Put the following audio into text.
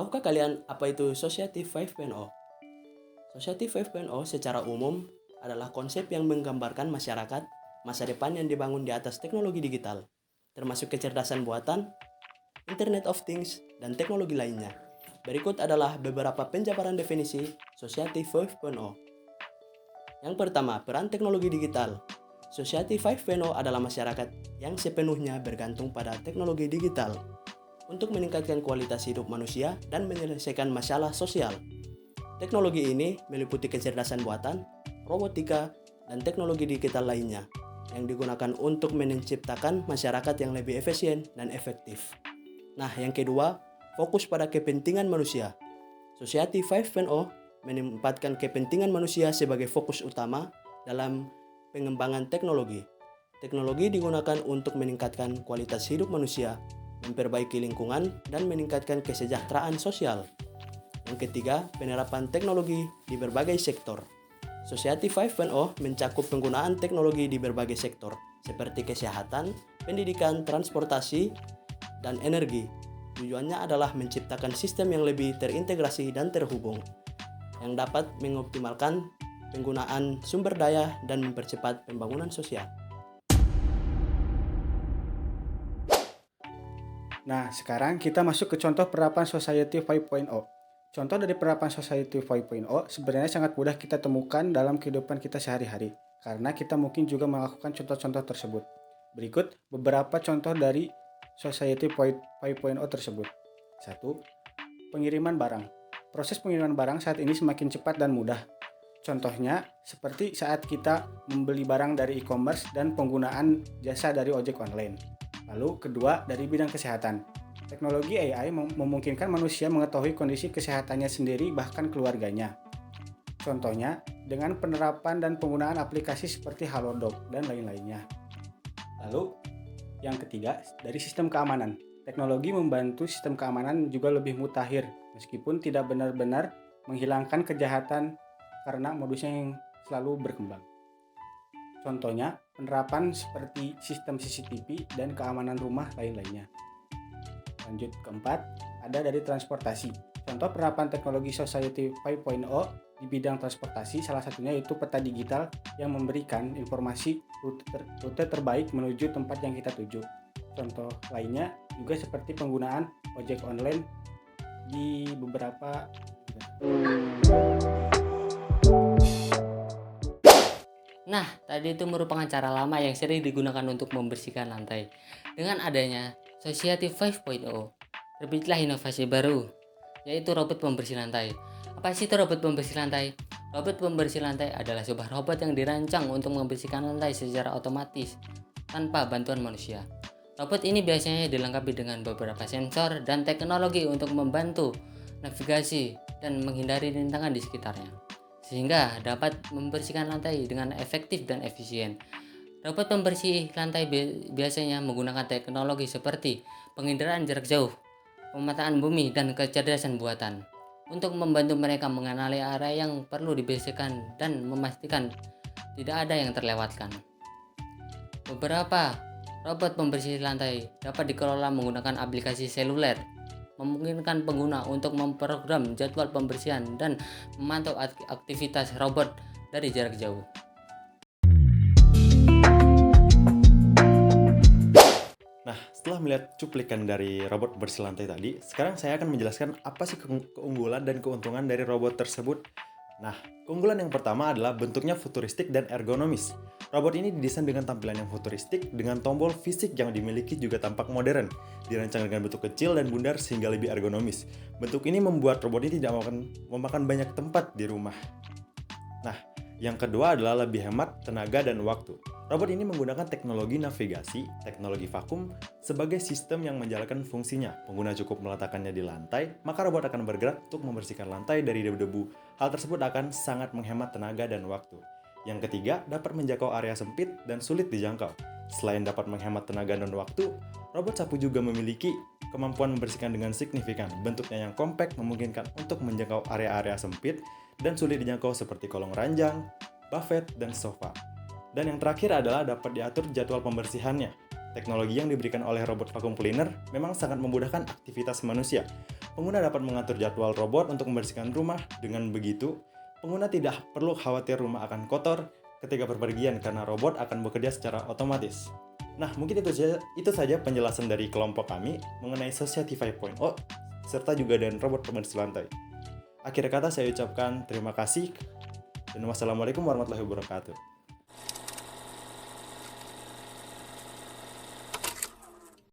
Tahukah kalian apa itu Society 5.0? Society 5.0 secara umum adalah konsep yang menggambarkan masyarakat masa depan yang dibangun di atas teknologi digital, termasuk kecerdasan buatan, Internet of Things, dan teknologi lainnya. Berikut adalah beberapa penjabaran definisi Society 5.0. Yang pertama, peran teknologi digital. Society 5.0 adalah masyarakat yang sepenuhnya bergantung pada teknologi digital untuk meningkatkan kualitas hidup manusia dan menyelesaikan masalah sosial. Teknologi ini meliputi kecerdasan buatan, robotika, dan teknologi digital lainnya yang digunakan untuk menciptakan masyarakat yang lebih efisien dan efektif. Nah, yang kedua, fokus pada kepentingan manusia. Society 5.0 menempatkan kepentingan manusia sebagai fokus utama dalam pengembangan teknologi. Teknologi digunakan untuk meningkatkan kualitas hidup manusia, memperbaiki lingkungan, dan meningkatkan kesejahteraan sosial. Yang ketiga, penerapan teknologi di berbagai sektor. Society 5.0 mencakup penggunaan teknologi di berbagai sektor, seperti kesehatan, pendidikan, transportasi, dan energi. Tujuannya adalah menciptakan sistem yang lebih terintegrasi dan terhubung, yang dapat mengoptimalkan penggunaan sumber daya dan mempercepat pembangunan sosial. Nah, sekarang kita masuk ke contoh penerapan Society 5.0. Contoh dari penerapan Society 5.0 sebenarnya sangat mudah kita temukan dalam kehidupan kita sehari-hari, karena kita mungkin juga melakukan contoh-contoh tersebut. Berikut beberapa contoh dari Society 5.0 tersebut. 1. Pengiriman barang. Proses pengiriman barang saat ini semakin cepat dan mudah. Contohnya, seperti saat kita membeli barang dari e-commerce dan penggunaan jasa dari ojek online. Lalu, kedua, dari bidang kesehatan. Teknologi AI memungkinkan manusia mengetahui kondisi kesehatannya sendiri bahkan keluarganya. Contohnya, dengan penerapan dan penggunaan aplikasi seperti Halodoc dan lain-lainnya. Lalu, yang ketiga, dari sistem keamanan. Teknologi membantu sistem keamanan juga lebih mutakhir, meskipun tidak benar-benar menghilangkan kejahatan karena modusnya yang selalu berkembang. Contohnya, penerapan seperti sistem CCTV dan keamanan rumah lain-lainnya. Lanjut, keempat, ada dari transportasi. Contoh penerapan teknologi Society 5.0 di bidang transportasi salah satunya yaitu peta digital yang memberikan informasi rute terbaik menuju tempat yang kita tuju. Contoh lainnya juga seperti penggunaan ojek online di beberapa. Nah, tadi itu merupakan cara lama yang sering digunakan untuk membersihkan lantai. Dengan adanya Society 5.0, terbitlah inovasi baru, yaitu robot pembersih lantai. Apa sih itu robot pembersih lantai? Robot pembersih lantai adalah sebuah robot yang dirancang untuk membersihkan lantai secara otomatis tanpa bantuan manusia. Robot ini biasanya dilengkapi dengan beberapa sensor dan teknologi untuk membantu navigasi dan menghindari rintangan di sekitarnya, sehingga dapat membersihkan lantai dengan efektif dan efisien. Robot pembersih lantai biasanya menggunakan teknologi seperti penginderaan jarak jauh, pemetaan bumi, dan kecerdasan buatan untuk membantu mereka mengenali area yang perlu dibersihkan dan memastikan tidak ada yang terlewatkan. Beberapa robot pembersih lantai dapat dikelola menggunakan aplikasi seluler, memungkinkan pengguna untuk memprogram jadwal pembersihan dan memantau aktivitas robot dari jarak jauh. Nah, setelah melihat cuplikan dari robot bersih lantai tadi, sekarang saya akan menjelaskan apa sih keunggulan dan keuntungan dari robot tersebut. Nah, keunggulan yang pertama adalah bentuknya futuristik dan ergonomis. Robot ini didesain dengan tampilan yang futuristik, dengan tombol fisik yang dimiliki juga tampak modern, dirancang dengan bentuk kecil dan bundar sehingga lebih ergonomis. Bentuk ini membuat robot ini tidak memakan banyak tempat di rumah. Nah, yang kedua adalah lebih hemat tenaga dan waktu. Robot ini menggunakan teknologi navigasi, teknologi vakum, sebagai sistem yang menjalankan fungsinya. Pengguna cukup meletakkannya di lantai, maka robot akan bergerak untuk membersihkan lantai dari debu-debu. Hal tersebut akan sangat menghemat tenaga dan waktu. Yang ketiga, dapat menjangkau area sempit dan sulit dijangkau. Selain dapat menghemat tenaga dan waktu, robot sapu juga memiliki kemampuan membersihkan dengan signifikan. Bentuknya yang kompak memungkinkan untuk menjangkau area-area sempit dan sulit dijangkau seperti kolong ranjang, buffet, dan sofa. Dan yang terakhir adalah dapat diatur jadwal pembersihannya. Teknologi yang diberikan oleh robot vacuum cleaner memang sangat memudahkan aktivitas manusia. pengguna dapat mengatur jadwal robot untuk membersihkan rumah. Dengan begitu, pengguna tidak perlu khawatir rumah akan kotor ketika berpergian karena robot akan bekerja secara otomatis. Nah, mungkin itu saja penjelasan dari kelompok kami mengenai Society 5.0 serta juga dengan robot pembersih lantai. Akhir kata saya ucapkan terima kasih dan wassalamualaikum warahmatullahi wabarakatuh.